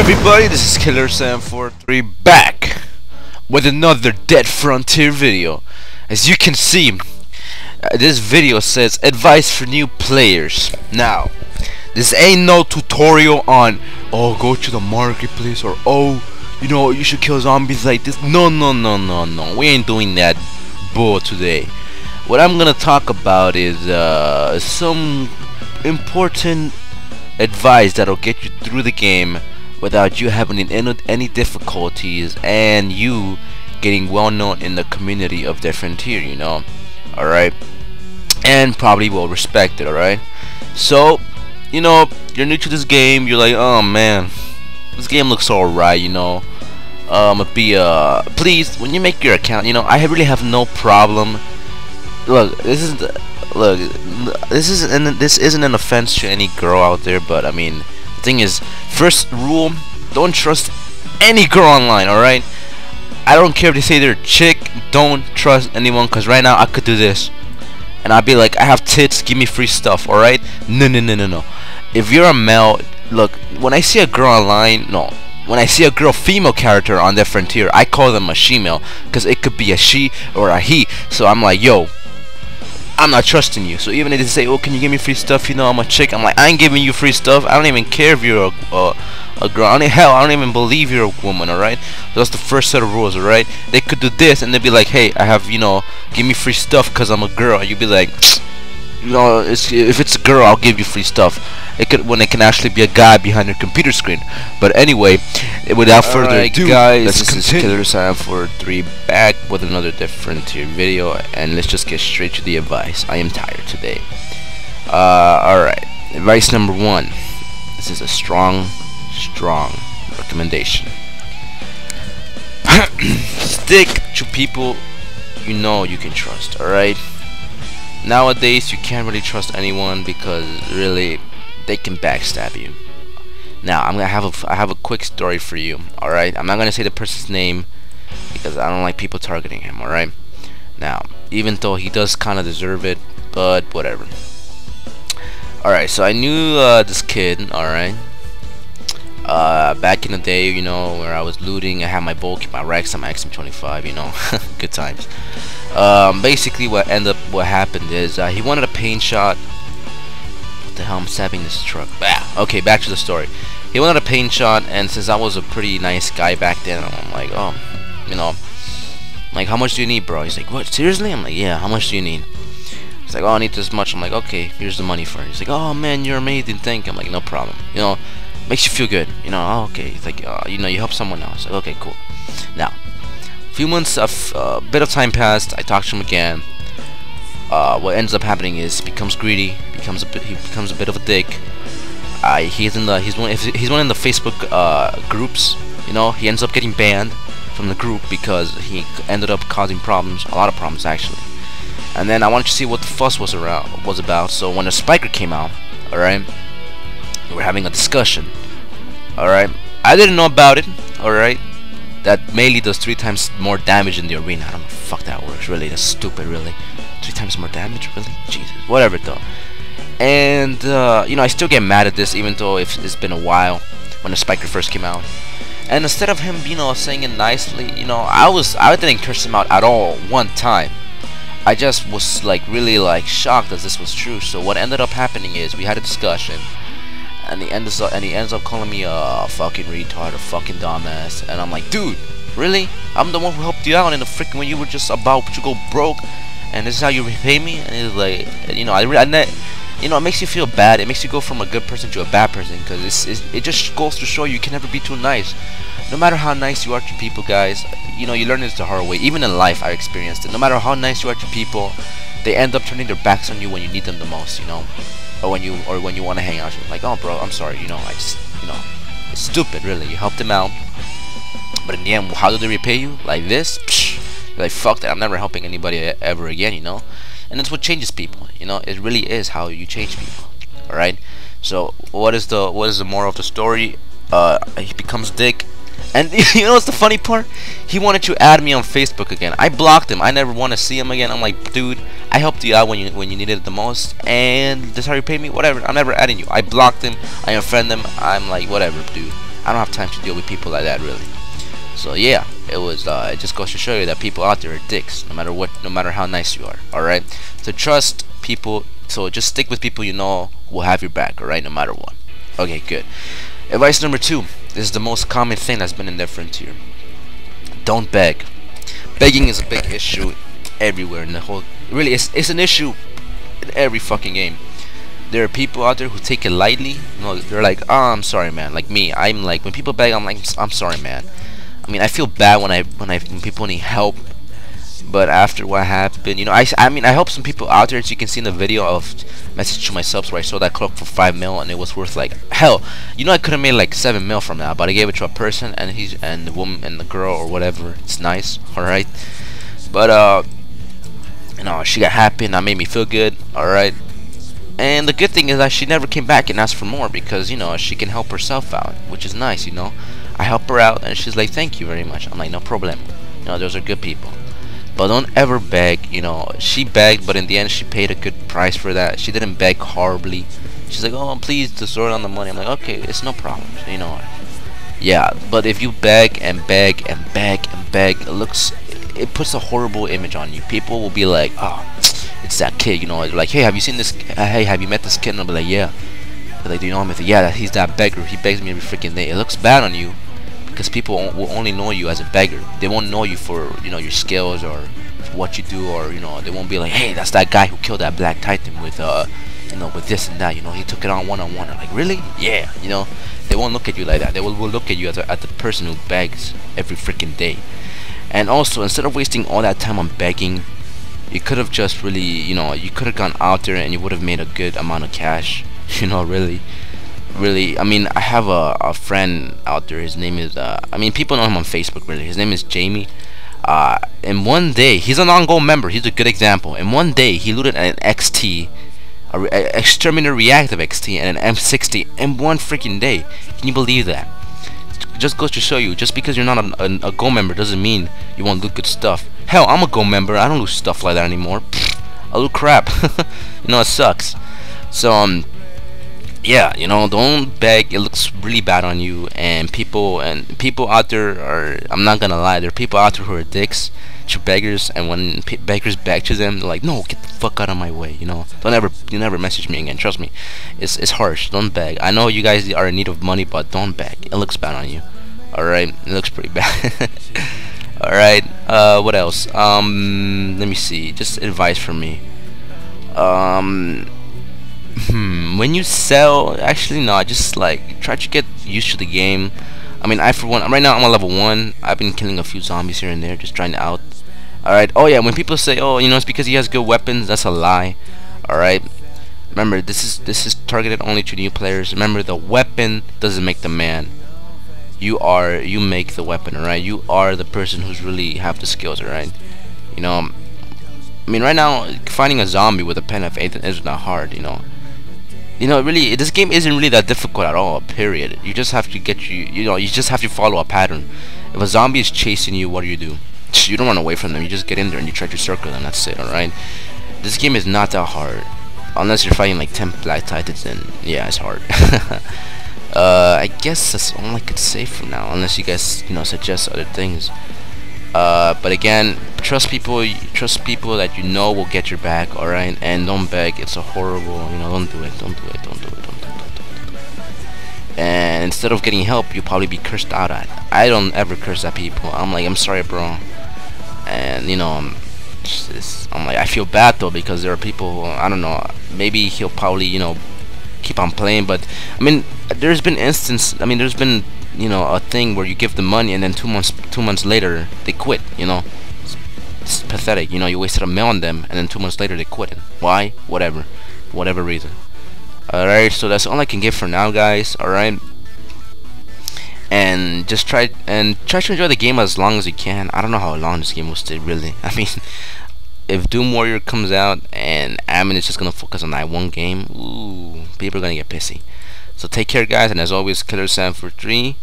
everybody, this is Killer Sam 43 back with another Dead Frontier video. As you can see, this video says advice for new players. Now, this ain't no tutorial on go to the marketplace or you should kill zombies like this. No, we ain't doing that bull today. What I'm gonna talk about is some important advice that'll get you through the game without you having any difficulties and you getting well known in the community of Dead Frontier, alright, and probably well respected, alright. So you're new to this game, you're like, oh man, this game looks alright, please, when you make your account, I really have no problem. Look, this isn't an offense to any girl out there, but I mean, the thing is, first rule, don't trust any girl online, alright? I don't care if they say they're a chick, don't trust anyone, because right now I could do this and I'd be like, I have tits, give me free stuff, alright? No. If you're a male, look, when I see a girl online, when I see a girl female character on Dead Frontier, I call them a she-male, because it could be a she or a he. So I'm like, yo, I'm not trusting you. So even if they say, oh, can you give me free stuff, I'm a chick, I'm like, I ain't giving you free stuff. I don't even care if you're a girl. I don't even believe you're a woman, alright? That's the first set of rules, alright? They could do this and they'd be like, hey, I have, give me free stuff because I'm a girl. And you'd be like, if it's a girl, I'll give you free stuff. When it can actually be a guy behind your computer screen. But anyway, without further ado, guys, this is Killer Sam 43 back with another Dead Frontier video, and let's just get straight to the advice. I am tired today. Alright, advice number 1. This is a strong recommendation. Stick to people you can trust, alright? Nowadays you can't really trust anyone because really they can backstab you. Now I have a quick story for you, alright? I'm not gonna say the person's name because I don't like people targeting him, alright? Now, even though he does kinda deserve it, but whatever. Alright, so I knew this kid, alright? Back in the day, where I was looting, I had my bulk, my Rex, and my XM25, good times. Basically what happened is he wanted a paint shot. What the hell, I'm stabbing this truck. Okay, back to the story. He wanted a paint shot, and since I was a pretty nice guy back then, I'm like, like, how much do you need, bro? He's like, what, seriously? I'm like, yeah, how much do you need? He's like, oh, I need this much. I'm like, okay, here's the money for it. He's like, oh man, you're amazing, thank you. I'm like, no problem, makes you feel good, oh, okay. It's like, you help someone else. Like, okay, cool. Now, a few months of bit of time passed. I talked to him again. What ends up happening is he becomes greedy. He becomes a bit of a dick. He's one in the Facebook groups. He ends up getting banned from the group because he ended up causing problems, a lot of problems actually. And then I wanted to see what the fuss was about. So when the spiker came out, all right, we were having a discussion. All right, I didn't know about it. All right. That melee does 3 times more damage in the arena. I don't know if the fuck that works, really. That's stupid, really. 3 times more damage, really? Jesus. Whatever, though. And, I still get mad at this, even though it's been a while when the spiker first came out. And instead of him, saying it nicely, I didn't curse him out at all one time. I just was, really, shocked that this was true. So what ended up happening is we had a discussion. And he ends up calling me a fucking retard, a fucking dumbass, and I'm like, dude, really? I'm the one who helped you out in the freaking when you were just about to go broke, and this is how you repay me? And he's like, it makes you feel bad. It makes you go from a good person to a bad person, because it just goes to show you can never be too nice. No matter how nice you are to people, guys, you learn this the hard way. Even in life, I experienced it. No matter how nice you are to people, they end up turning their backs on you when you need them the most, or when you want to hang out. You're like, oh bro, I'm sorry, I just, it's stupid, really. You helped them out, but in the end, how do they repay you? Like this? Psh, you're like, fuck that, I'm never helping anybody ever again, and that's what changes people, it really is how you change people. Alright, so what is the moral of the story? He becomes dick. And what's the funny part? He wanted to add me on Facebook again. I blocked him. I never want to see him again. I'm like, dude, I helped you out when you needed it the most, and that's how you pay me. Whatever. I'm never adding you. I blocked him. I unfriended him. I'm like, whatever, dude. I don't have time to deal with people like that, really. So yeah, it just goes to show you that people out there are dicks, no matter what, no matter how nice you are. All right, so trust people. So just stick with people you know will have your back. All right, no matter what. Okay, good. Advice number 2. This is the most common thing that's been in their frontier. Don't beg. Begging is a big issue everywhere in the whole. Really, it's an issue in every fucking game. There are people out there who take it lightly. No, they're like, oh, I'm sorry, man. Like me, I'm like, when people beg, I'm like, I'm sorry, man. I mean, I feel bad when people need help. But after what happened, you know, I mean, I helped some people out there. As you can see in the video of message to my subs where I sold that cloak for 5 mil, and it was worth like hell. You know, I could have made like 7 mil from that, but I gave it to a person, and the woman and the girl or whatever. It's nice, all right. But you know, she got happy, and that made me feel good, all right. And the good thing is that she never came back and asked for more because, you know, she can help herself out, which is nice, you know. I help her out, and she's like, thank you very much. I'm like, no problem. You know, those are good people. But don't ever beg. You know, she begged, but in the end she paid a good price for that. She didn't beg horribly. She's like, oh, please, to sort on the money. I'm like, okay, it's no problem, you know. Yeah, but if you beg and beg and beg and beg, it puts a horrible image on you. People will be like, oh, it's that kid, you know. Like, hey, have you seen this? Hey, have you met this kid? And I'll be like, yeah. They're like, do you know him? I say, yeah, he's that beggar. He begs me every freaking day. It looks bad on you because people will only know you as a beggar. They won't know you for, you know, your skills or for what you do, or, you know, they won't be like, hey, that's that guy who killed that Black Titan with you know, with this and that. You know, he took it on one-on-one. I'm like, really? Yeah. You know, they won't look at you like that. They will look at you as the person who begs every freaking day. And also, instead of wasting all that time on begging, you could have just really, you know, you could have gone out there and you would have made a good amount of cash. You know, really. I mean, I have a friend out there. His name is I mean, people know him on Facebook. Really, his name is Jamie. And one day, he's an on-goal member. He's a good example. And one day, he looted an XT, a Exterminator Reactive XT, and an M60 in one freaking day. Can you believe that? It just goes to show you, just because you're not a gold member doesn't mean you won't loot good stuff. Hell, I'm a gold member. I don't loot stuff like that anymore. Pfft, I loot crap. You know, it sucks. So yeah, you know, don't beg. It looks really bad on you. And people out there are, I'm not gonna lie, there are people out there who are dicks to beggars, and when beggars beg to them, they're like, no, get the fuck out of my way. You know, you never message me again. Trust me, it's harsh. Don't beg. I know you guys are in need of money, but don't beg. It looks bad on you. All right, it looks pretty bad. All right. What else? Let me see. Just advice from me. When you sell, actually no, just like try to get used to the game. I mean, for one, right now I'm on level 1. I've been killing a few zombies here and there, just trying to out. Alright, oh yeah, when people say, oh, you know, it's because he has good weapons, that's a lie. Alright, remember, this is targeted only to new players. Remember, the weapon doesn't make the man. You make the weapon, alright? You are the person who's really have the skills, alright? You know, I mean, right now, finding a zombie with a pen F8 is not hard, you know. You know, really, this game isn't really that difficult at all, period. You just have to you just have to follow a pattern. If a zombie is chasing you, what do? You don't run away from them. You just get in there and you try to circle them. That's it, alright? This game is not that hard. Unless you're fighting like 10 Black Titans, then yeah, it's hard. I guess that's all I could say for now. Unless you guys, you know, suggest other things. But again, trust people that you know will get your back, alright? And don't beg. It's a horrible, you know, don't do it. And instead of getting help, you'll probably be cursed out at. I don't ever curse at people. I'm like, I'm sorry, bro. And, you know, I'm like, I feel bad though, because there are people, I don't know, maybe he'll probably, you know, keep on playing. But I mean, there's been you know, a thing where you give them money and then 2 months later they quit. You know, it's pathetic. You know, you wasted $1 million on them and then 2 months later they quit. Why? Whatever reason. Alright, so that's all I can give for now, guys. Alright, and just try to enjoy the game as long as you can. I don't know how long this game will stay, really. I mean, if Doom Warrior comes out and Amin is just gonna focus on that one game, ooh, people are gonna get pissy. So take care, guys, and as always, Killer743.